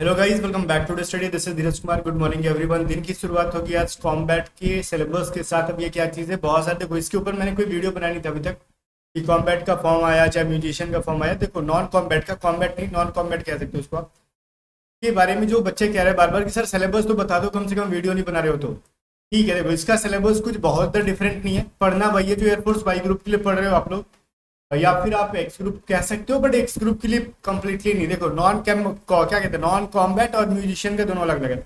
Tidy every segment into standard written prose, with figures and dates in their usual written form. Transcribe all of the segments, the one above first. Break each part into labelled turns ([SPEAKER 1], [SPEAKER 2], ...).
[SPEAKER 1] Hello guys, welcome back to the study. This is Dheeraj Kumar. Good morning everyone. दिन की शुरुआत होगी आज कॉम्बैट के सिलेबस के साथ। अब ये क्या चीज़ है, बहुत सारे देखो, इसके ऊपर मैंने कोई वीडियो बनाई नहीं था अभी तक कि कॉम्बैट का फॉर्म आया चाहे म्यूजिशियन का फॉर्म आया। देखो, नॉन कॉम्बैट का, कॉम्बैट नहीं नॉन कॉम्बैट कह सकते हो उसको आप। के बारे में जो बच्चे कह रहे हैं बार बार कि सर सिलेबस तो बता दो, कम से कम वीडियो नहीं बना रहे हो तो ठीक है। देखो, इसका सिलेबस कुछ बहुत डिफरेंट नहीं है। पढ़ना वही है जो एयरफोर्स वाई ग्रुप के लिए पढ़ रहे हो आप लोग, या फिर आप एक्स ग्रुप कह सकते हो, बट एक्स ग्रुप के लिए कंप्लीटली नहीं। देखो, नॉन कैम क्या कहते हैं, नॉन कॉम्बैट और म्यूजिशियन के दोनों अलग अलग है।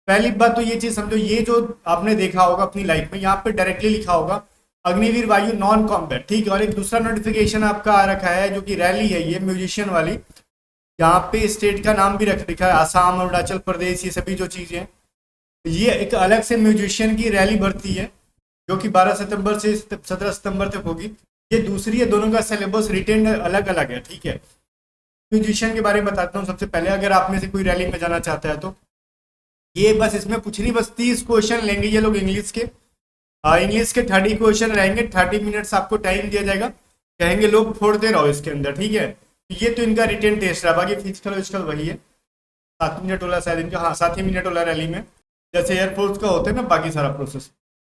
[SPEAKER 1] पहली बात तो ये चीज समझो, ये जो आपने देखा होगा अपनी लाइफ में, यहाँ पे डायरेक्टली लिखा होगा अग्निवीर वायु नॉन कॉम्बैट, ठीक है। और एक दूसरा नोटिफिकेशन आपका आ रखा है जो कि रैली है, ये म्यूजिशियन वाली। यहाँ पे स्टेट का नाम भी रख रखा है, आसाम, अरुणाचल प्रदेश, ये सभी जो चीजें हैं। ये एक अलग से म्यूजिशियन की रैली भरती है जो कि 12 सितंबर से 17 सितंबर तक होगी। ये दूसरी है, दोनों का सिलेबस रिटेन अलग अलग है, ठीक है। म्यूजिशियन के बारे में बताता हूँ सबसे पहले, अगर आप में से कोई रैली में जाना चाहता है तो ये बस इसमें कुछ नहीं, बस 30 क्वेश्चन लेंगे ये लोग इंग्लिश के। इंग्लिश के 30 क्वेश्चन रहेंगे, 30 मिनट्स आपको टाइम दिया जाएगा। कहेंगे लोग फोड़ते रहो इसके अंदर, ठीक है। ये तो इनका रिटेन टेस्ट रहा, बाकी फिजिकल विजिकल वही है। 7 मिनट वाला शायद इनका, हाँ 7 ही मिनट वाला रैली में, जैसे एयरफोर्स का होता है ना बाकी सारा प्रोसेस।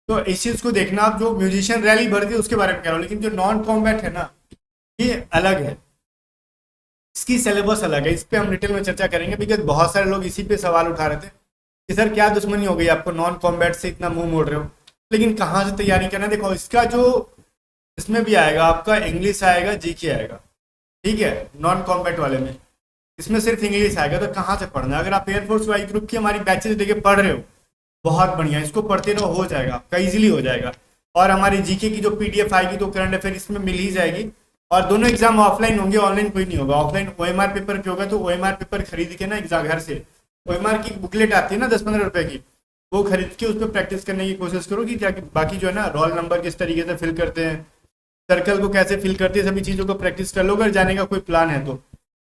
[SPEAKER 1] तो इस चीज को देखना आप, जो म्यूजिशियन रैली भरती है उसके बारे में कह रहा हूँ, लेकिन जो नॉन कॉम्बैट है ना, ये अलग है। इसकी सिलेबस अलग है, इस पे हम डिटेल में चर्चा करेंगे। बिकॉज बहुत सारे लोग इसी पे सवाल उठा रहे थे कि सर क्या दुश्मनी हो गई आपको, नॉन कॉम्बैट से इतना मुंह मोड़ रहे हो, लेकिन कहाँ से तैयारी करना। देखो, इसका जो इसमें भी आएगा आपका इंग्लिश आएगा, जीके आएगा, ठीक है। नॉन कॉम्बैट वाले में इसमें सिर्फ इंग्लिश आएगा, तो कहाँ से पढ़ना। अगर आप एयरफोर्स वाई ग्रुप की हमारी बैचेज लेके पढ़ रहे हो, बहुत बढ़िया, इसको पढ़ते रहो, हो जाएगा आपका, इजीली हो जाएगा। और हमारी जीके की जो पीडीएफ आएगी तो करंट अफेयर इसमें मिल ही जाएगी। और दोनों एग्जाम ऑफलाइन होंगे, ऑनलाइन कोई नहीं होगा। ऑफलाइन ओएमआर पेपर पे होगा, तो ओएमआर पेपर खरीद के ना एग्जाम घर से, ओएमआर की बुकलेट आती है ना 10-15 रुपए की, वो खरीद के उस पर प्रैक्टिस करने की कोशिश करो कि बाकी जो है ना, रोल नंबर किस तरीके से फिल करते हैं, सर्कल को कैसे फिल करते हैं, सभी चीज़ों को प्रैक्टिस कर लो अगर जाने का कोई प्लान है तो।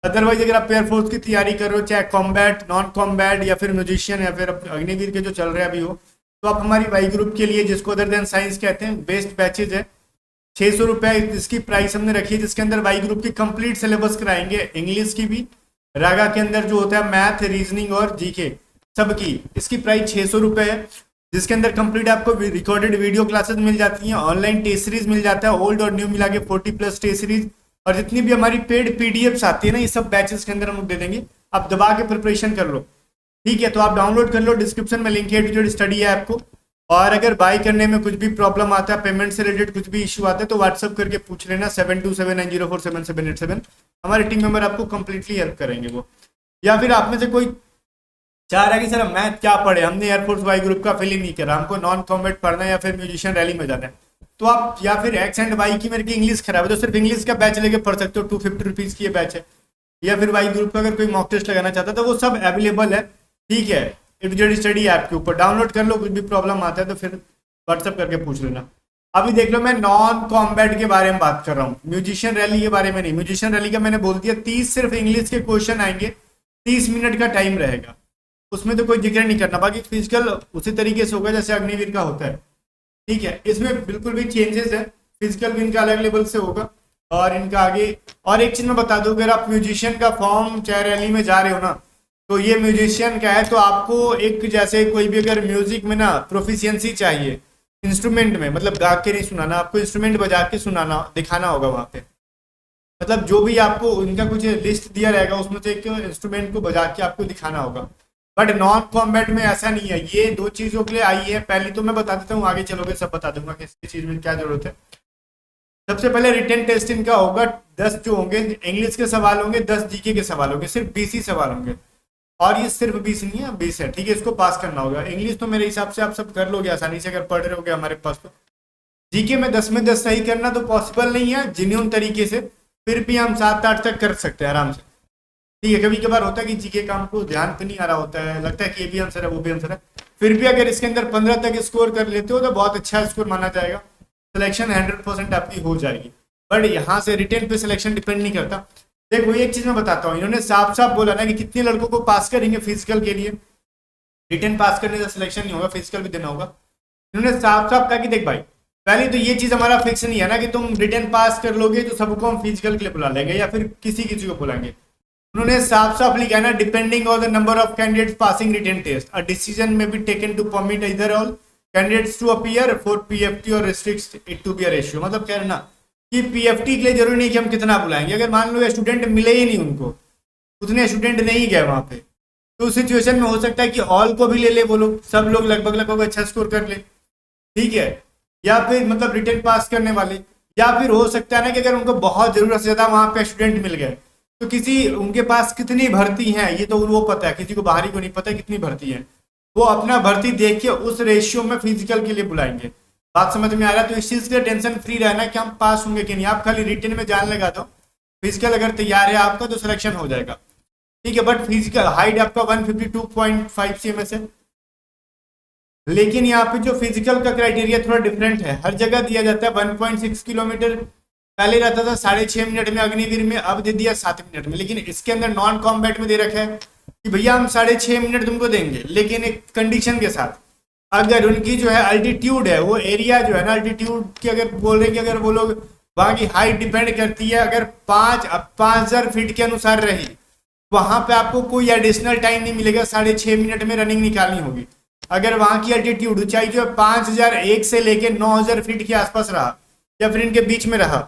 [SPEAKER 1] अदरवाइज अगर आप एयरफोर्स की तैयारी कर रहे हो, चाहे कॉम्बैट, नॉन कॉम्बैट, या फिर म्यूजिशियन, या फिर अग्निवीर के जो चल रहे हैं अभी हो, तो आप हमारी वाई ग्रुप के लिए, जिसको अदर देन साइंस कहते हैं, बेस्ट बैचेज है। 600 रुपये इसकी प्राइस हमने रखी है, जिसके अंदर वाई ग्रुप की कंप्लीट सिलेबस कराएंगे, इंग्लिश की भी, रागा के अंदर जो होता है मैथ, रीजनिंग और जीके सबकी। इसकी प्राइस 600 रुपये है, जिसके अंदर कंप्लीट आपको रिकॉर्डेड वीडियो क्लासेस मिल जाती हैं, ऑनलाइन टेस्ट सीरीज मिल जाता है, ओल्ड और न्यू मिला के 40+ टेस्ट सीरीज, और जितनी भी हमारी पेड पीडीएफ्स आती है ना, ये सब बैचेस के अंदर हम लोग दे देंगे। आप दबा के प्रिपरेशन कर लो, ठीक है। तो आप डाउनलोड कर लो, डिस्क्रिप्शन में लिंक है टू स्टडी ऐप को। और अगर बाय करने में कुछ भी प्रॉब्लम आता है, पेमेंट से रिलेटेड कुछ भी इशू आता है, तो व्हाट्सअप करके पूछ लेना 7279047787। हमारे टीम मेंबर आपको कंप्लीटली हेल्प करेंगे वो। या फिर आप में से कोई चाह रहा है कि सर मैथ क्या पढ़े, हमने एयरफोर्स वाई ग्रुप का फिल ही नहीं करा, हमको नॉन कॉम्बैट पढ़ना है या फिर म्यूजिशियन रैली में जाना है, तो आप, या फिर एक्स एंड वाई की मेरे की इंग्लिश खराब है तो सिर्फ इंग्लिश का बैच लेके पढ़ सकते हो, 250 रुपीज़ की ये बैच है। या फिर वाई ग्रुप का अगर कोई मॉक टेस्ट लगाना चाहता है तो वो सब अवेलेबल है, ठीक है। इट स्टडी ऐप के ऊपर डाउनलोड कर लो, कुछ भी प्रॉब्लम आता है तो फिर व्हाट्सअप करके पूछ लेना। अभी देख लो, मैं नॉन कॉम्बैट के बारे में बात कर रहा हूँ, म्यूजिशियन रैली के बारे में नहीं। म्यूजिशियन रैली का मैंने बोल दिया, 30 सिर्फ इंग्लिश के क्वेश्चन आएंगे, 30 मिनट का टाइम रहेगा, उसमें तो कोई जिक्र नहीं करना। बाकी फिजिकल उसी तरीके से होगा जैसे अग्निवीर का होता है, ठीक है। इसमें बिल्कुल भी चेंजेस है, फिजिकल भी इनका अलग लेवल से होगा, और इनका आगे। और एक चीज मैं बता दूं, अगर आप म्यूजिशियन का फॉर्म चाहे रैली में जा रहे हो ना, तो ये म्यूजिशियन का है, तो आपको एक, जैसे कोई भी अगर म्यूजिक में ना प्रोफिशिएंसी चाहिए, इंस्ट्रूमेंट में, मतलब गा के नहीं सुनाना, आपको इंस्ट्रूमेंट बजा के सुनाना, दिखाना होगा वहाँ पे। मतलब जो भी आपको उनका कुछ लिस्ट दिया रहेगा, उसमें से एक इंस्ट्रूमेंट को बजा के आपको दिखाना होगा। बट नॉन कॉम्बैट में ऐसा नहीं है, ये दो चीजों के लिए आई है। पहले तो मैं बता देता हूँ, आगे चलोगे सब बता दूंगा किस चीज में क्या जरूरत है। सबसे पहले रिटन टेस्ट इनका होगा, 10 जो होंगे इंग्लिश के सवाल होंगे, 10 जीके के सवाल होंगे, सिर्फ 20 ही सवाल होंगे। और ये सिर्फ 20 नहीं है, 20 है, ठीक है। इसको पास करना होगा। इंग्लिश तो मेरे हिसाब से आप सब कर लोगे आसानी से, अगर पढ़ रहे होगे हमारे पास तो। जीके में 10 सही करना तो पॉसिबल नहीं है जेन्युइन तरीके से, फिर भी हम 7-8 तक कर सकते हैं आराम से, ठीक है। कभी कभार होता है कि जीके का हमको ध्यान पे नहीं आ रहा होता है, लगता है कि ये भी आंसर है वो भी आंसर है, फिर भी अगर इसके अंदर 15 तक स्कोर कर लेते हो तो बहुत अच्छा स्कोर माना जाएगा, सिलेक्शन 100% आपकी हो जाएगी। बट यहाँ से रिटेन पे सिलेक्शन डिपेंड नहीं करता। देखो, एक चीज मैं बताता हूँ, इन्होंने साफ साफ बोला ना कि कितने लड़कों को पास करेंगे फिजिकल के लिए, रिटेन पास करने से सिलेक्शन नहीं होगा, फिजिकल भी देना होगा। इन्होंने साफ साफ कहा कि देख भाई, पहले तो ये चीज हमारा फिक्स नहीं है ना कि तुम रिटेन पास कर लोगे तो सबको हम फिजिकल के लिए बुला लेंगे या फिर किसी किसी को बुलाएंगे। उन्होंने साफ साफ लिखा है ना, depending on the number of candidates passing written test a decision may be taken to permit either all candidates to appear for PFT or restrict it to be a ratio. मतलब कह रहे ना कि पीएफटी के लिए जरूरी नहीं कि हम कितना बुलाएंगे, अगर मान लो स्टूडेंट मिले ही नहीं, उनको उतने स्टूडेंट नहीं गए वहां पे, तो उस सिचुएशन में हो सकता है कि ऑल को भी ले ले वो लोग, सब लोग लगभग लगभग अच्छा स्कोर कर ले, ठीक है। या फिर मतलब रिटर्न पास करने वाले, या फिर हो सकता है ना कि अगर उनको बहुत जरूरत से ज्यादा वहां पे स्टूडेंट मिल गए, तो किसी उनके पास कितनी भर्ती है ये तो वो पता है, किसी को बाहरी को नहीं पता कितनी भर्ती है, वो अपना भर्ती देख के उस रेशियो में फिजिकल के लिए बुलाएंगे। बात समझ में आ रहा है? तो इस चीज के टेंशन फ्री रहना कि हम पास होंगे कि नहीं, आप खाली रिटर्न में जान लगा दो, फिजिकल अगर तैयार है आपका तो सिलेक्शन हो जाएगा, ठीक है। बट फिजिकल हाइट आपका 152.5 cm है, लेकिन यहाँ पे जो फिजिकल का क्राइटेरिया थोड़ा डिफरेंट है, हर जगह दिया जाता है 1.6 किलोमीटर, पहले रहता था 6.5 मिनट में अग्निवीर में, अब दे दिया 7 मिनट में, लेकिन इसके अंदर नॉन कॉम्बैट में दे रखा है कि भैया हम 6.5 मिनट तुमको देंगे, लेकिन एक कंडीशन के साथ, अगर उनकी जो है अल्टीट्यूड है, वो एरिया जो है ना अल्टीट्यूड की, अगर बोल रहे कि अगर वो लोग वहां की हाइट डिपेंड करती है, अगर 5,000 फीट के अनुसार रही, वहां पे आपको कोई एडिशनल टाइम नहीं मिलेगा, 6.5 मिनट में रनिंग निकालनी होगी। अगर वहां की अल्टीट्यूड ऊंचाई जो है 5,001 से लेके 9,000 फीट के आसपास रहा, या फिर इनके बीच में रहा,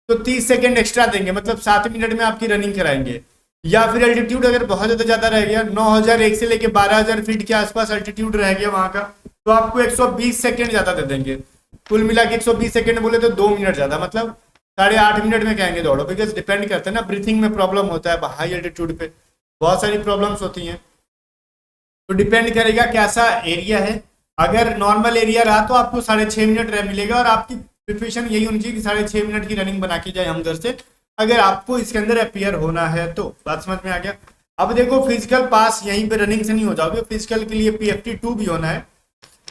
[SPEAKER 1] तो 30 सेकेंड एक्स्ट्रा देंगे, मतलब 7 मिनट में आपकी रनिंग कराएंगे। या फिर अल्टीट्यूड अगर बहुत ज्यादा रह गया, 9,001 से लेके 12,000 फीट के आसपास अल्टीट्यूड रह गया वहां का, तो आपको 120 सेकेंड ज्यादा दे देंगे। कुल मिला के 120 सेकेंड बोले तो 2 मिनट ज्यादा, मतलब 8.5 मिनट में कहेंगे दौड़ो, बिकॉज डिपेंड करता है ना, ब्रीथिंग में प्रॉब्लम होता है हाई अल्टीट्यूड पे, बहुत सारी प्रॉब्लम्स होती हैं, तो डिपेंड करेगा कैसा एरिया है। अगर नॉर्मल एरिया रहा तो आपको 6.5 मिनट रह मिलेगा, और आपकी प्रिपरेशन यही होनी चाहिए कि 6.5 मिनट की रनिंग बना के जाए हम घर से, अगर आपको इसके अंदर अपियर होना है तो। बात समझ में आ गया? अब देखो फिजिकल पास यहीं पे रनिंग से नहीं हो जाओगे, फिजिकल के लिए PFT2 भी होना है,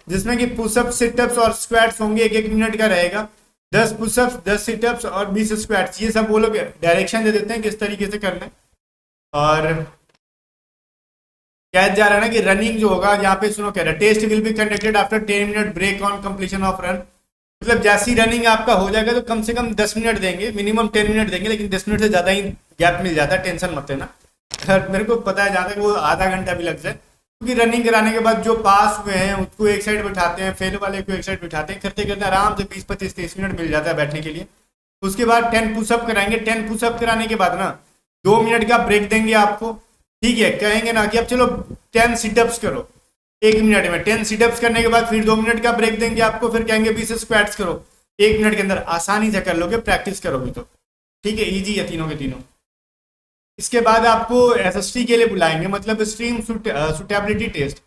[SPEAKER 1] जिसमें कि पुशअप सिटअप्स और स्क्वाट्स होंगे, 1-1 मिनट का रहेगा, 10 पुशअप्स 10 सिटअप्स और 20 स्क्वाट्स, ये सब वो लोग डायरेक्शन दे देते हैं किस तरीके से करना है। और कह जा रहा है ना कि रनिंग जो होगा यहाँ पे, सुनो कह रहा है test will be conducted after 10 minute break on completion of run, मतलब जैसी रनिंग आपका हो जाएगा तो कम से कम 10 मिनट देंगे, मिनिमम 10 मिनट देंगे, लेकिन 10 मिनट से ज्यादा ही गैप मिल जाता है, टेंशन मत लेना। मेरे को पता है जहाँ तक वो आधा घंटा भी लग जाए, क्योंकि रनिंग कराने के बाद जो पास हुए हैं उसको एक साइड बैठाते हैं, फेल वाले को एक साइड बैठाते हैं, करते करते आराम से 20-25-30 मिनट मिल जाता है बैठने के लिए। उसके बाद 10 पुशअप कराएंगे, 10 पुशअप कराने के बाद ना 2 मिनट का ब्रेक देंगे आपको, ठीक है। कहेंगे ना कि अब चलो 10 सिटअप्स करो 1 मिनट में, 10 सिटअप्स करने के बाद फिर 2 मिनट का ब्रेक देंगे आपको, फिर कहेंगे 20 स्क्वाट्स करो 1 मिनट के अंदर, आसानी से कर लोगे प्रैक्टिस करोगे तो, ठीक है, इजी है तीनों के तीनों। इसके बाद आपको SST के लिए बुलाएंगे, मतलब स्ट्रीम सुटेबिलिटी टेस्ट।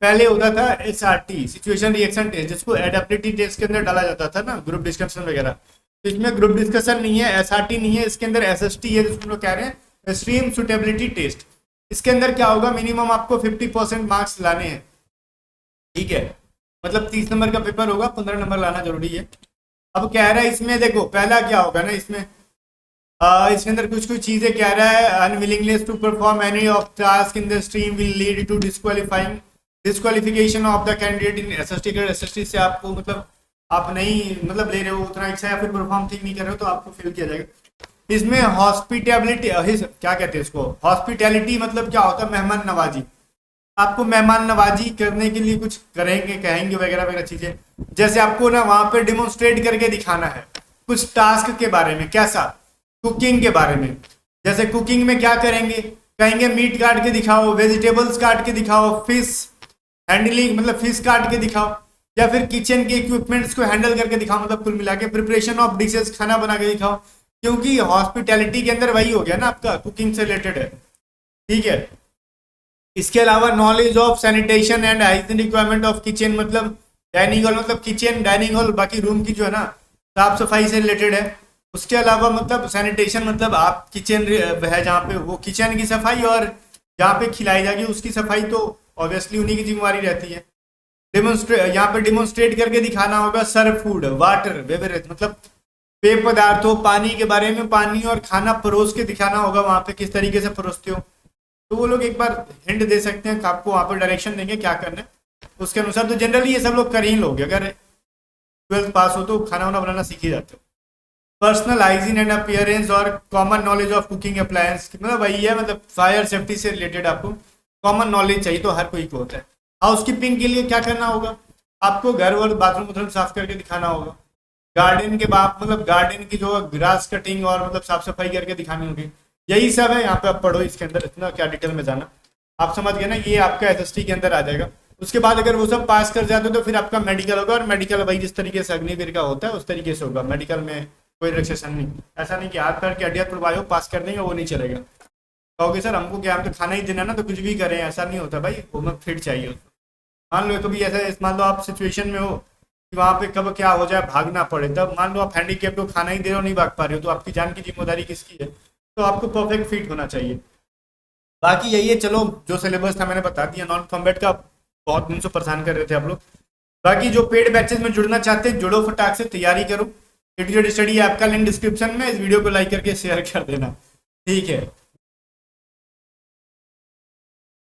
[SPEAKER 1] पहले होता था SRT सिचुएशन रिएक्शन टेस्ट, जिसको एडेप्टिविटी टेस्ट के अंदर डाला जाता था ना, ग्रुप डिस्कशन वगैरह, तो इसमें ग्रुप डिस्कशन नहीं है, SRT नहीं है, इसके अंदर SST है, जिसको लोग कह रहे हैं स्ट्रीम सुटेबिलिटी टेस्ट। इसके अंदर क्या होगा, मिनिमम आपको 50% मार्क्स लाने हैं, ठीक है, मतलब 30 नंबर का पेपर होगा, 15 नंबर लाना जरूरी है। अब कह रहा है इसमें देखो पहला क्या होगा ना, इसमें इसके अंदर कुछ कुछ चीजें कह रहा है, unwillingness to perform any of task in the stream will lead to disqualification of the candidate in SST। SST से आपको मतलब आप नहीं मतलब ले रहे हो उतना अच्छा, या फिर परफॉर्म ठीक नहीं कर रहे हो तो आपको फेल किया जाएगा। इसमें हॉस्पिटैलिटी क्या कहते हैं इसको, हॉस्पिटैलिटी मतलब क्या होता है, मेहमान नवाजी, आपको मेहमान नवाजी करने के लिए कुछ करेंगे कहेंगे वगैरह वगैरह चीजें, जैसे आपको ना वहां पे डिमोन्स्ट्रेट करके दिखाना है कुछ टास्क के बारे में, कैसा, कुकिंग के बारे में। जैसे कुकिंग में क्या करेंगे, कहेंगे मीट काट के दिखाओ, वेजिटेबल्स काट के दिखाओ, फिश हैंडलिंग मतलब फिश काट के दिखाओ, या फिर किचन के इक्विपमेंट्स को हैंडल करके दिखाओ, मतलब कुल मिला के प्रिपरेशन ऑफ डिशेस खाना बना के दिखाओ, क्योंकि हॉस्पिटैलिटी के अंदर वही हो गया ना आपका, कुकिंग से रिलेटेड है, ठीक है। इसके अलावा knowledge of sanitation and hygiene requirement of kitchen, मतलब डाइनिंग हॉल, मतलब किचन डाइनिंग हॉल बाकी रूम की जो है ना साफ सफाई से रिलेटेड है। उसके अलावा मतलब सैनिटेशन मतलब आप किचन है जहाँ पे, वो किचन की सफाई, और जहाँ पे खिलाई जाएगी उसकी सफाई तो ऑब्वियसली उन्हीं की जिम्मेवारी रहती है। यहाँ पे डिमोन्स्ट्रेट करके दिखाना होगा सर्व फूड वाटर बेवरेज, मतलब पेय पदार्थों पानी के बारे में, पानी और खाना परोस के दिखाना होगा वहाँ पे किस तरीके से परोसते हो, तो वो लोग एक बार हिंट दे सकते हैं, आपको वहाँ पर डायरेक्शन देंगे क्या करना है उसके अनुसार। तो जनरली ये सब लोग कर ही लोगे, अगर 12th पास हो तो खाना वाना बनाना सीख ही जाते हो। पर्सनल हाइजीन एंड अपीयरेंस और common knowledge of cooking appliance, मतलब वही है, मतलब फायर सेफ्टी से रिलेटेड आपको कॉमन नॉलेज चाहिए, तो हर कोई को होता है। हाउस कीपिंग के लिए क्या करना होगा, आपको घर और बाथरूम वाथरूम साफ करके दिखाना होगा। गार्डन के बाद मतलब गार्डन की जो ग्रास कटिंग और मतलब साफ सफाई करके दिखानी होगी। यही सब है, यहाँ पे आप पढ़ो, इसके अंदर इतना क्या डिटेल में जाना, आप समझ गए ना, ये आपका एसएसटी के अंदर आ जाएगा। उसके बाद अगर वो सब पास कर जाते हो तो फिर आपका मेडिकल होगा, और मेडिकल वही जिस तरीके से अग्निवीर का होता है उस तरीके से होगा। मेडिकल में कोई रिलैक्सेशन नहीं, ऐसा नहीं कि हाथ पैर की हड्डियां तुड़वाए हो पास कर देंगे, वो नहीं चलेगा। कहोगे सर हमको क्या, हम तो खाना ही देना है ना, तो कुछ भी करें, ऐसा नहीं होता भाई, वो में फिट चाहिए उसको। मान लो कभी ऐसा, मान लो आप सिचुएशन में हो कि वहाँ पे कब क्या हो जाए, भागना पड़े, तब मान लो आप हैंडीकेप को खाना ही दे रहे हो, नहीं भाग पा रहे हो, तो आपकी जान की जिम्मेदारी किसकी है, तो आपको परफेक्ट फिट होना चाहिए। बाकी यही है, चलो जो सिलेबस था मैंने बता दिया। नॉन कॉम्बैट का बहुत दिन से परेशान कर रहे थे आप लोग। बाकी जो पेड बैचेस में जुड़ना चाहते हैं, जुड़ो, फटाक से तैयारी करो। स्टडी आपका लिंक डिस्क्रिप्शन में, इस वीडियो को लाइक करके शेयर कर देना, ठीक है।